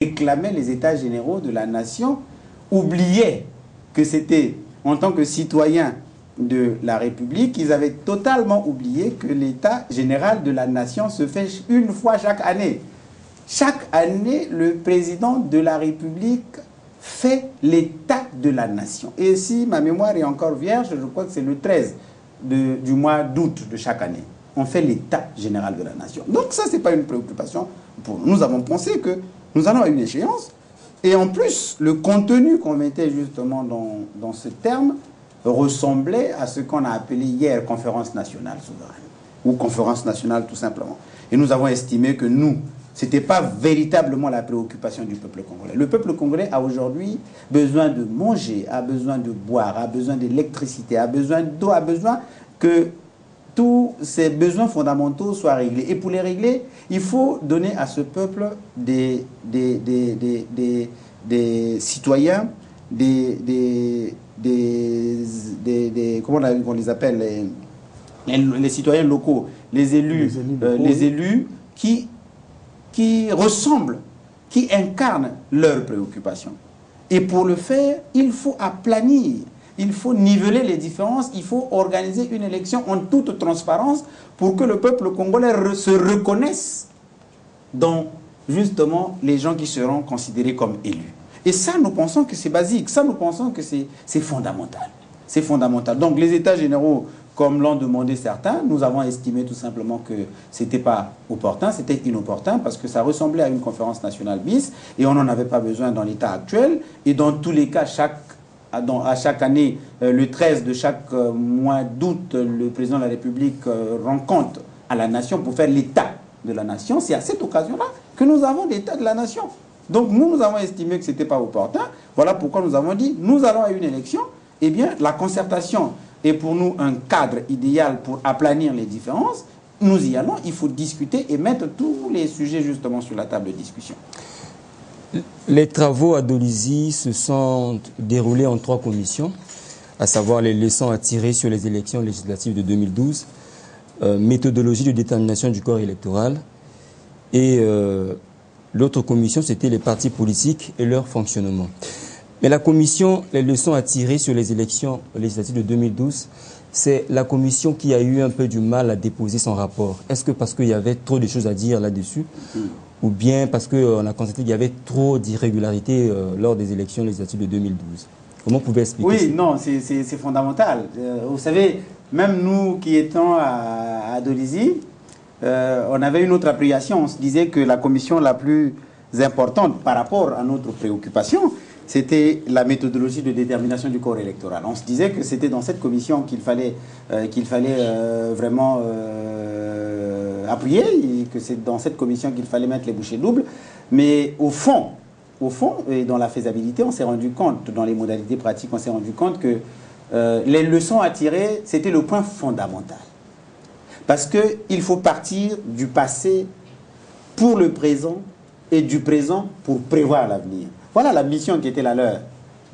réclamaient les États généraux de la nation oubliaient que c'était, en tant que citoyens de la République, ils avaient totalement oublié que l'État général de la nation se fait une fois chaque année. Chaque année, le président de la République fait l'état de la nation. Et si ma mémoire est encore vierge, je crois que c'est le 13 du mois d'août de chaque année. On fait l'état général de la nation. Donc ça, ce n'est pas une préoccupation pour nous. Nous avons pensé que nous allons à une échéance. Et en plus, le contenu qu'on mettait justement dans ce terme ressemblait à ce qu'on a appelé hier conférence nationale souveraine. Ou conférence nationale tout simplement. Et nous avons estimé que nous, ce n'était pas véritablement la préoccupation du peuple congolais. Le peuple congolais a aujourd'hui besoin de manger, a besoin de boire, a besoin d'électricité, a besoin d'eau, a besoin que tous ces besoins fondamentaux soient réglés. Et pour les régler, il faut donner à ce peuple des citoyens, comment on les appelle, les citoyens locaux, les élus qui ressemblent, qui incarnent leurs préoccupations. Et pour le faire, il faut aplanir, il faut niveler les différences, il faut organiser une élection en toute transparence pour que le peuple congolais se reconnaisse dans justement les gens qui seront considérés comme élus. Et ça, nous pensons que c'est basique, ça, nous pensons que c'est fondamental. C'est fondamental. Donc les États généraux, comme l'ont demandé certains, nous avons estimé tout simplement que ce n'était pas opportun, c'était inopportun, parce que ça ressemblait à une conférence nationale bis, et on n'en avait pas besoin dans l'état actuel. Et dans tous les cas, à chaque année, le 13 de chaque mois d'août, le président de la République rend compte à la nation pour faire l'état de la nation. C'est à cette occasion-là que nous avons l'état de la nation. Donc nous avons estimé que ce n'était pas opportun. Voilà pourquoi nous avons dit, nous allons à une élection. Eh bien, la concertation est pour nous un cadre idéal pour aplanir les différences. Nous y allons, il faut discuter et mettre tous les sujets justement sur la table de discussion. Les travaux à Dolisie se sont déroulés en 3 commissions, à savoir les leçons à tirer sur les élections législatives de 2012, méthodologie de détermination du corps électoral, et l'autre commission, c'était les partis politiques et leur fonctionnement. Mais la commission, les leçons à tirer sur les élections législatives de 2012, c'est la commission qui a eu un peu du mal à déposer son rapport. Est-ce que parce qu'il y avait trop de choses à dire là-dessus, ou bien parce qu'on a constaté qu'il y avait trop d'irrégularités lors des élections législatives de 2012? Comment vous pouvez expliquer ça? Oui, non, c'est fondamental. Vous savez, même nous qui étions à Dolisie, on avait une autre appréciation. On se disait que la commission la plus importante par rapport à notre préoccupation, c'était la méthodologie de détermination du corps électoral. On se disait que c'était dans cette commission qu'il fallait vraiment appuyer, et que c'est dans cette commission qu'il fallait mettre les bouchées doubles. Mais au fond, et dans la faisabilité, on s'est rendu compte, dans les modalités pratiques, on s'est rendu compte que les leçons à tirer, c'était le point fondamental. Parce qu'il faut partir du passé pour le présent et du présent pour prévoir l'avenir. Voilà la mission qui était la leur.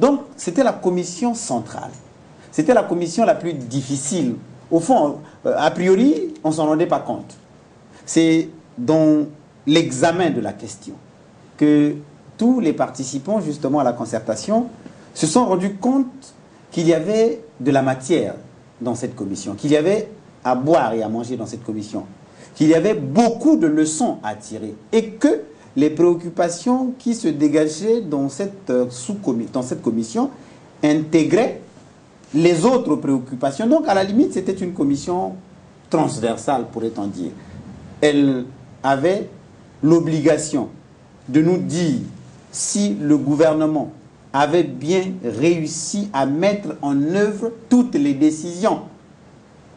Donc, c'était la commission centrale. C'était la commission la plus difficile. Au fond, a priori, on ne s'en rendait pas compte. C'est dans l'examen de la question que tous les participants, justement, à la concertation, se sont rendus compte qu'il y avait de la matière dans cette commission, qu'il y avait à boire et à manger dans cette commission, qu'il y avait beaucoup de leçons à tirer et que les préoccupations qui se dégageaient dans cette commission intégraient les autres préoccupations. Donc, à la limite, c'était une commission transversale, pourrait-on dire. Elle avait l'obligation de nous dire si le gouvernement avait bien réussi à mettre en œuvre toutes les décisions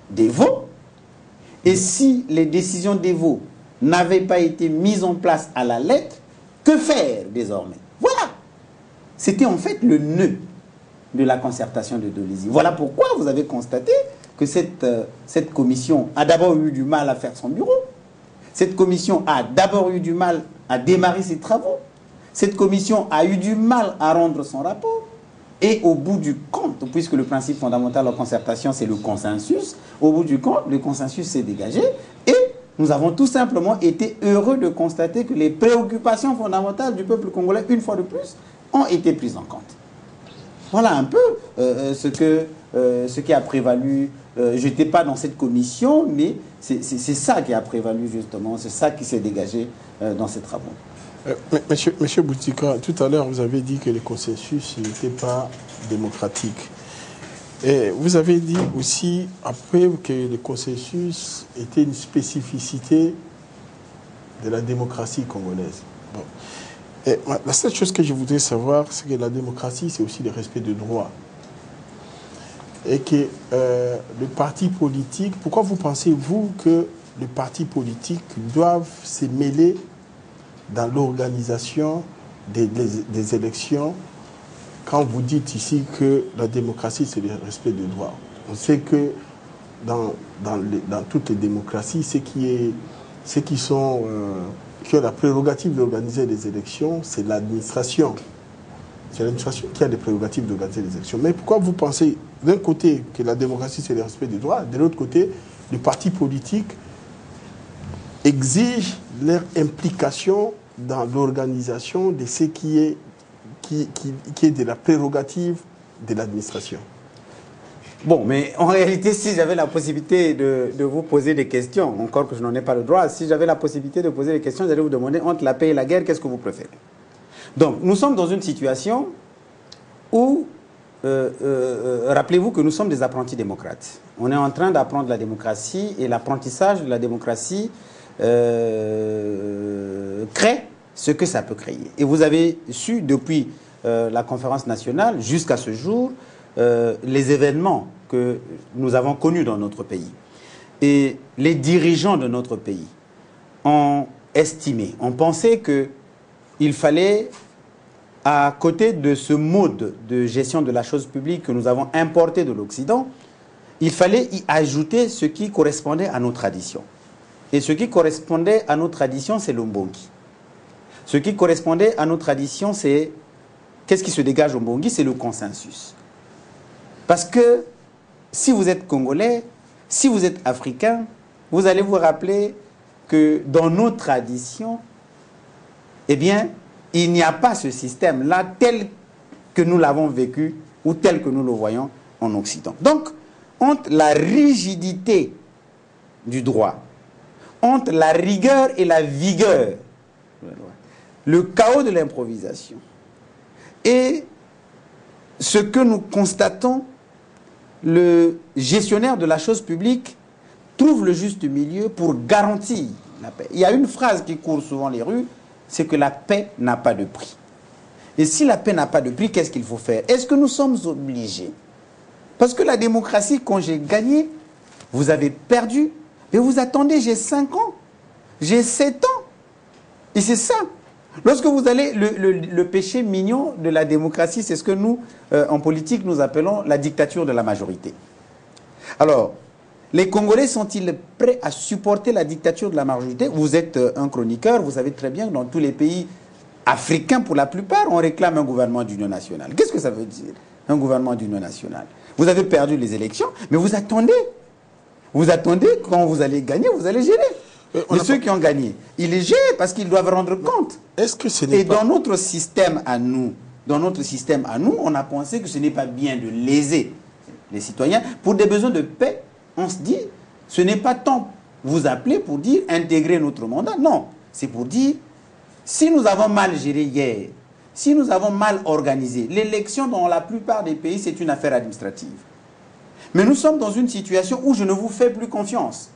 d'Evo, et si les décisions d'Evo n'avaient pas été mises en place à la lettre, que faire désormais? Voilà. C'était en fait le nœud de la concertation de Dolisie. Voilà pourquoi vous avez constaté que cette commission a d'abord eu du mal à faire son bureau. Cette commission a d'abord eu du mal à démarrer ses travaux. Cette commission a eu du mal à rendre son rapport. Et au bout du compte, puisque le principe fondamental de la concertation, c'est le consensus, au bout du compte, le consensus s'est dégagé et Nous avons tout simplement été heureux de constater que les préoccupations fondamentales du peuple congolais, une fois de plus, ont été prises en compte. Voilà un peu ce qui a prévalu. Je n'étais pas dans cette commission, mais c'est ça qui a prévalu justement, c'est ça qui s'est dégagé dans ces travaux. Monsieur Boutika, tout à l'heure, vous avez dit que le consensus n'était pas démocratique. Et vous avez dit aussi, après, que le consensus était une spécificité de la démocratie congolaise. Bon. Et la seule chose que je voudrais savoir, c'est que la démocratie, c'est aussi le respect de droits. Et que les partis politiques, pourquoi vous pensez, vous, que les partis politiques doivent se mêler dans l'organisation des élections, quand vous dites ici que la démocratie, c'est le respect des droits? On sait que dans toutes les démocraties, ceux qui ont la prérogative d'organiser les élections, c'est l'administration. C'est l'administration qui a les prérogatives d'organiser les élections. Mais pourquoi vous pensez, d'un côté, que la démocratie, c'est le respect des droits, de l'autre côté, les partis politiques exigent leur implication dans l'organisation de ce qui est de la prérogative de l'administration? Bon, mais en réalité, si j'avais la possibilité de vous poser des questions, encore que je n'en ai pas le droit, si j'avais la possibilité de poser des questions, j'allais vous demander, entre la paix et la guerre, qu'est-ce que vous préférez? Donc, nous sommes dans une situation où, rappelez-vous que nous sommes des apprentis démocrates. On est en train d'apprendre la démocratie, et l'apprentissage de la démocratie crée ce que ça peut créer. Et vous avez su, depuis la conférence nationale jusqu'à ce jour, les événements que nous avons connus dans notre pays. Et les dirigeants de notre pays ont estimé, ont pensé qu'il fallait, à côté de ce mode de gestion de la chose publique que nous avons importé de l'Occident, il fallait y ajouter ce qui correspondait à nos traditions. Et ce qui correspondait à nos traditions, c'est l'Umbongi. Ce qui correspondait à nos traditions, c'est... Qu'est-ce qui se dégage au Umbongi? C'est le consensus. Parce que si vous êtes Congolais, si vous êtes Africain, vous allez vous rappeler que dans nos traditions, eh bien, il n'y a pas ce système-là tel que nous l'avons vécu ou tel que nous le voyons en Occident. Donc, entre la rigidité du droit, entre la rigueur et la vigueur, le chaos de l'improvisation, et ce que nous constatons, le gestionnaire de la chose publique trouve le juste milieu pour garantir la paix. Il y a une phrase qui court souvent les rues, c'est que la paix n'a pas de prix. Et si la paix n'a pas de prix, qu'est-ce qu'il faut faire? Est-ce que nous sommes obligés? Parce que la démocratie, quand j'ai gagné, vous avez perdu. Mais vous attendez, j'ai 5 ans, j'ai 7 ans. Et c'est ça. Lorsque vous allez, le péché mignon de la démocratie, c'est ce que nous, en politique, nous appelons la dictature de la majorité. Alors, les Congolais sont-ils prêts à supporter la dictature de la majorité? Vous êtes un chroniqueur, vous savez très bien que dans tous les pays africains, pour la plupart, on réclame un gouvernement d'union nationale. Qu'est-ce que ça veut dire, un gouvernement d'union nationale? Vous avez perdu les élections, mais vous attendez. Vous attendez, quand vous allez gagner, vous allez gérer. Mais ceux qui ont gagné, ils les gèrent parce qu'ils doivent rendre compte. Est-ce que ce n'est pas... dans notre système à nous, on a pensé que ce n'est pas bien de léser les citoyens. Pour des besoins de paix, on se dit, ce n'est pas tant vous appeler pour dire intégrer notre mandat. Non, c'est pour dire, si nous avons mal géré hier, si nous avons mal organisé, l'élection dans la plupart des pays, c'est une affaire administrative. Mais nous sommes dans une situation où je ne vous fais plus confiance.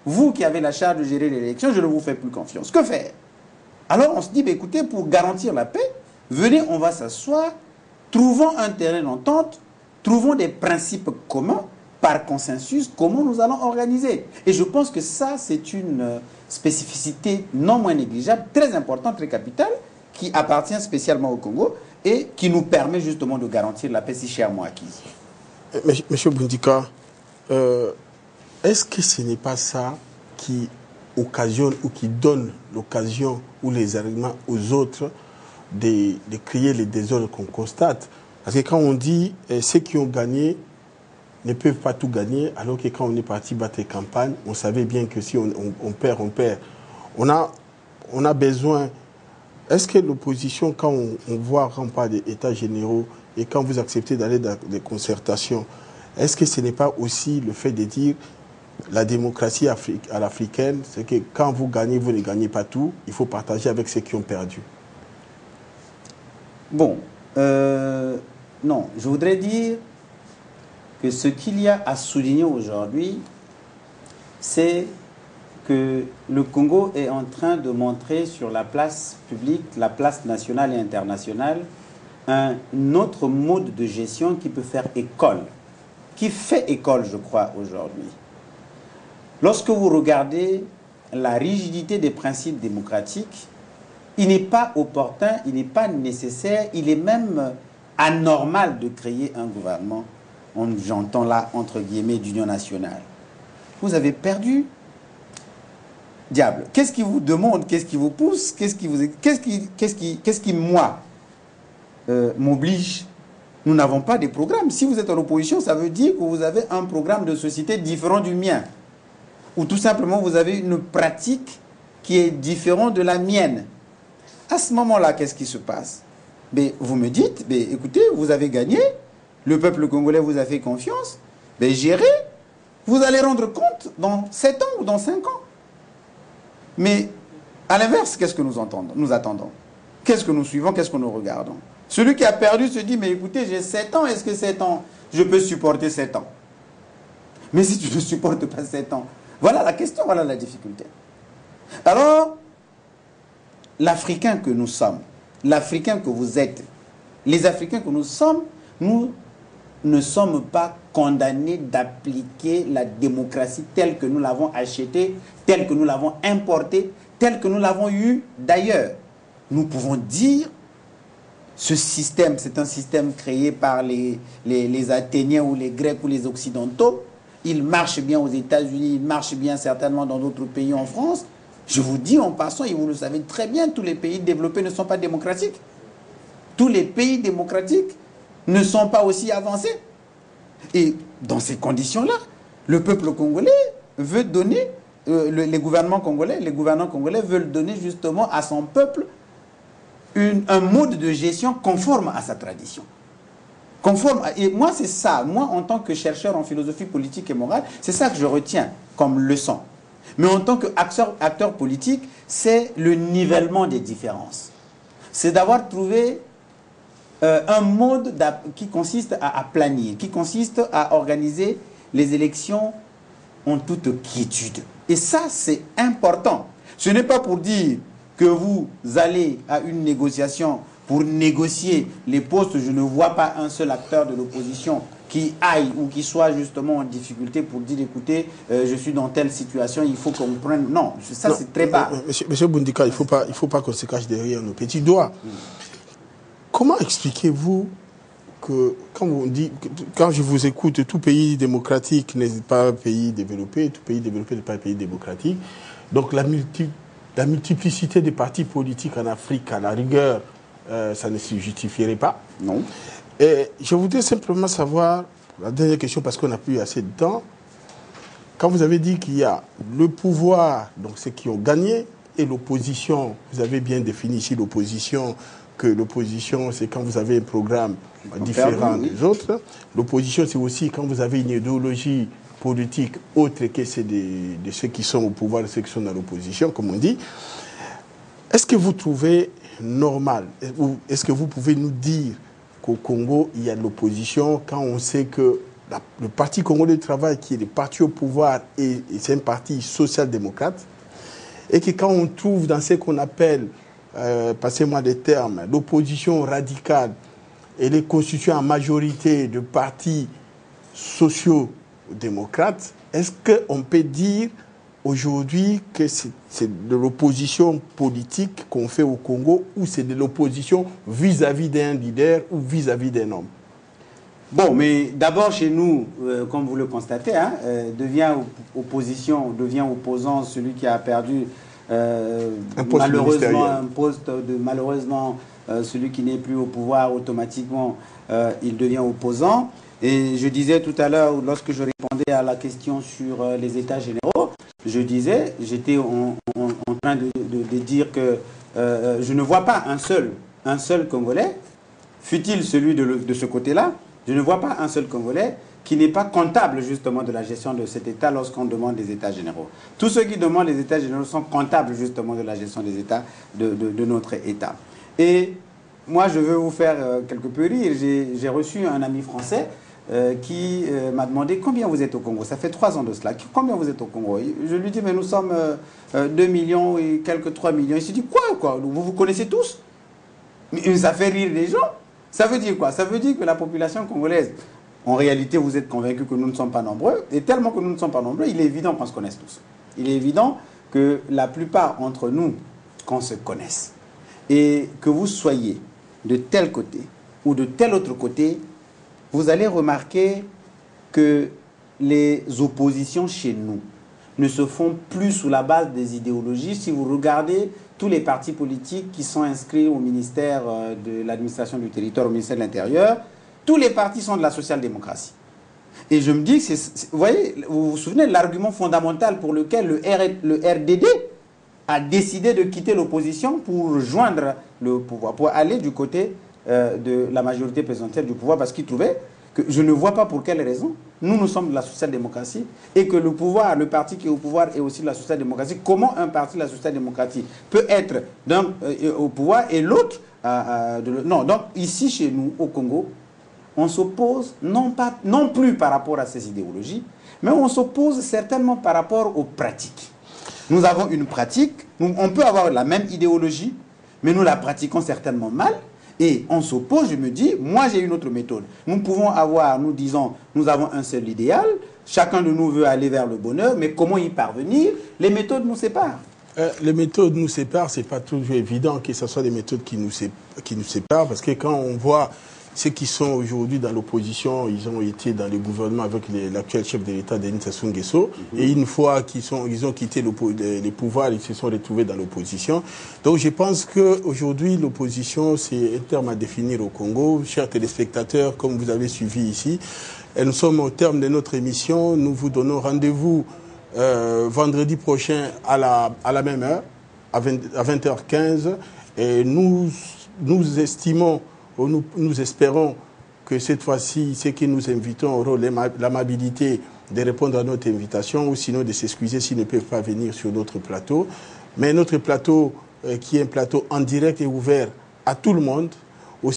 Vous qui avez la charge de gérer l'élection, je ne vous fais plus confiance. Que faire? Alors on se dit, bah, écoutez, pour garantir la paix, venez, on va s'asseoir, trouvons un terrain d'entente, trouvons des principes communs, par consensus, comment nous allons organiser. Et je pense que ça, c'est une spécificité non moins négligeable, très importante, très capitale, qui appartient spécialement au Congo et qui nous permet justement de garantir la paix si chèrement acquise. Monsieur Bundika, est-ce que ce n'est pas ça qui occasionne ou qui donne l'occasion ou les arguments aux autres de créer les désordres qu'on constate? Parce que quand on dit ceux qui ont gagné ne peuvent pas tout gagner, alors que quand on est parti battre les campagnes, on savait bien que si on perd, on perd. On a besoin... Est-ce que l'opposition, quand on parle d'états généraux et quand vous acceptez d'aller dans des concertations, est-ce que ce n'est pas aussi le fait de dire la démocratie à l'africaine, c'est que quand vous gagnez, vous ne gagnez pas tout, il faut partager avec ceux qui ont perdu? Bon, non, je voudrais dire que ce qu'il y a à souligner aujourd'hui, c'est que le Congo est en train de montrer sur la place publique, la place nationale et internationale, un autre mode de gestion qui peut faire école, qui fait école, je crois, aujourd'hui. Lorsque vous regardez la rigidité des principes démocratiques, il n'est pas opportun, il n'est pas nécessaire, il est même anormal de créer un gouvernement, j'entends là, entre guillemets, d'union nationale. Vous avez perdu. Diable, qu'est-ce qui vous demande, qu'est-ce qui vous pousse, qu'est-ce qui moi, m'oblige? Nous n'avons pas de programme. Si vous êtes en opposition, ça veut dire que vous avez un programme de société différent du mien. Ou tout simplement, vous avez une pratique qui est différente de la mienne. À ce moment-là, qu'est-ce qui se passe? Vous me dites, écoutez, vous avez gagné, le peuple congolais vous a fait confiance, gérez, vous allez rendre compte dans 7 ans ou dans 5 ans. Mais à l'inverse, qu'est-ce que nous attendons? Qu'est-ce que nous suivons? Qu'est-ce que nous regardons? Celui qui a perdu se dit, mais écoutez, j'ai 7 ans, est-ce que 7 ans, je peux supporter 7 ans? Mais si tu ne supportes pas 7 ans, voilà la question, voilà la difficulté. Alors, l'Africain que nous sommes, l'Africain que vous êtes, les Africains que nous sommes, nous ne sommes pas condamnés d'appliquer la démocratie telle que nous l'avons achetée, telle que nous l'avons importée, telle que nous l'avons eue d'ailleurs. Nous pouvons dire, ce système, c'est un système créé par les Athéniens ou les Grecs ou les Occidentaux. Il marche bien aux États-Unis, il marche bien certainement dans d'autres pays en France. Je vous dis en passant, et vous le savez très bien, tous les pays développés ne sont pas démocratiques. Tous les pays démocratiques ne sont pas aussi avancés. Et dans ces conditions-là, le peuple congolais veut donner, les gouvernants congolais veulent donner justement à son peuple un mode de gestion conforme à sa tradition. Et moi, c'est ça. Moi, en tant que chercheur en philosophie politique et morale, c'est ça que je retiens comme leçon. Mais en tant qu'acteur politique, c'est le nivellement des différences. C'est d'avoir trouvé un mode qui consiste à planifier, qui consiste à organiser les élections en toute quiétude. Et ça, c'est important. Ce n'est pas pour dire que vous allez à une négociation pour négocier les postes. Je ne vois pas un seul acteur de l'opposition qui aille ou qui soit justement en difficulté pour dire, écoutez, je suis dans telle situation, il faut qu'on prenne... Non, ça c'est très bas. Monsieur Bundika, il ne faut pas qu'on se cache derrière nos petits doigts. Comment expliquez-vous que, quand je vous écoute, tout pays démocratique n'est pas un pays développé, tout pays développé n'est pas un pays démocratique. Donc la multiplicité des partis politiques en Afrique, à la rigueur, ça ne se justifierait pas. Non. Et je voudrais simplement savoir, la dernière question, parce qu'on n'a plus assez de temps, quand vous avez dit qu'il y a le pouvoir, donc ceux qui ont gagné, et l'opposition, vous avez bien défini ici l'opposition, que l'opposition, c'est quand vous avez un programme différent des autres. L'opposition, c'est aussi quand vous avez une idéologie politique autre que celle de ceux qui sont au pouvoir, de ceux qui sont dans l'opposition, comme on dit. Est-ce que vous trouvez normal, ou est-ce que vous pouvez nous dire qu'au Congo, il y a de l'opposition quand on sait que le Parti congolais du travail, qui est le parti au pouvoir, et c'est un parti social-démocrate, et que quand on trouve dans ce qu'on appelle, passez-moi des termes, l'opposition radicale, elle est constituée en majorité de partis sociaux-démocrates, est-ce qu'on peut dire aujourd'hui que c'est de l'opposition politique qu'on fait au Congo, ou c'est de l'opposition vis-à-vis d'un leader ou vis-à-vis d'un homme? Bon, mais d'abord chez nous, comme vous le constatez, devient opposition, devient opposant celui qui a perdu malheureusement un poste de celui qui n'est plus au pouvoir, automatiquement, il devient opposant. Et je disais tout à l'heure, lorsque je répondais à la question sur les États généraux, je disais, j'étais en train de dire que je ne vois pas un seul Congolais, fût-il celui de ce côté-là, je ne vois pas un seul Congolais qui n'est pas comptable justement de la gestion de cet État lorsqu'on demande des États généraux. Tous ceux qui demandent les États généraux sont comptables justement de la gestion des États, de notre État. Et moi, je veux vous faire quelque peu rire. J'ai reçu un ami français qui m'a demandé combien vous êtes au Congo. Ça fait 3 ans de cela. Combien vous êtes au Congo? Je lui dis, mais nous sommes 2 millions et quelques 3 millions. Il se dit, quoi vous vous connaissez tous? Mais ça fait rire les gens. Ça veut dire quoi? Ça veut dire que la population congolaise, en réalité, vous êtes convaincus que nous ne sommes pas nombreux. Et tellement que nous ne sommes pas nombreux, il est évident qu'on se connaisse tous. Il est évident que la plupart d'entre nous, qu'on se connaisse. Et que vous soyez de tel côté ou de tel autre côté, vous allez remarquer que les oppositions chez nous ne se font plus sous la base des idéologies. Si vous regardez tous les partis politiques qui sont inscrits au ministère de l'administration du territoire, au ministère de l'Intérieur, tous les partis sont de la social-démocratie. Et je me dis que vous voyez, vous vous souvenez de l'argument fondamental pour lequel le RDD a décidé de quitter l'opposition pour rejoindre le pouvoir, pour aller du côté de la majorité présidentielle du pouvoir, parce qu'il trouvait que je ne vois pas pour quelle raison nous sommes de la social-démocratie et que le pouvoir, le parti qui est au pouvoir est aussi de la social-démocratie. Comment un parti de la social-démocratie peut être au pouvoir et l'autre non. Donc ici chez nous au Congo, on s'oppose non plus par rapport à ces idéologies, mais on s'oppose certainement par rapport aux pratiques. Nous avons une pratique, on peut avoir la même idéologie, mais nous la pratiquons certainement mal. Et on s'oppose, je me dis, moi j'ai une autre méthode. Nous pouvons avoir, nous disons, nous avons un seul idéal, chacun de nous veut aller vers le bonheur, mais comment y parvenir? Les méthodes nous séparent. Les méthodes nous séparent, c'est pas toujours évident que ce soit des méthodes qui nous séparent, parce que quand on voit ceux qui sont aujourd'hui dans l'opposition, ils ont été dans le gouvernement avec l'actuel chef de l'État, Denis Sassou Nguesso, et une fois ils ont quitté les pouvoirs, ils se sont retrouvés dans l'opposition. Donc je pense qu'aujourd'hui, l'opposition, c'est un terme à définir au Congo. Chers téléspectateurs, comme vous avez suivi ici, et nous sommes au terme de notre émission. Nous vous donnons rendez-vous vendredi prochain à la même heure, à 20h15, et nous estimons, nous espérons que cette fois-ci, ceux qui nous invitons auront l'amabilité de répondre à notre invitation ou sinon de s'excuser s'ils ne peuvent pas venir sur notre plateau. Mais notre plateau, qui est un plateau en direct et ouvert à tout le monde,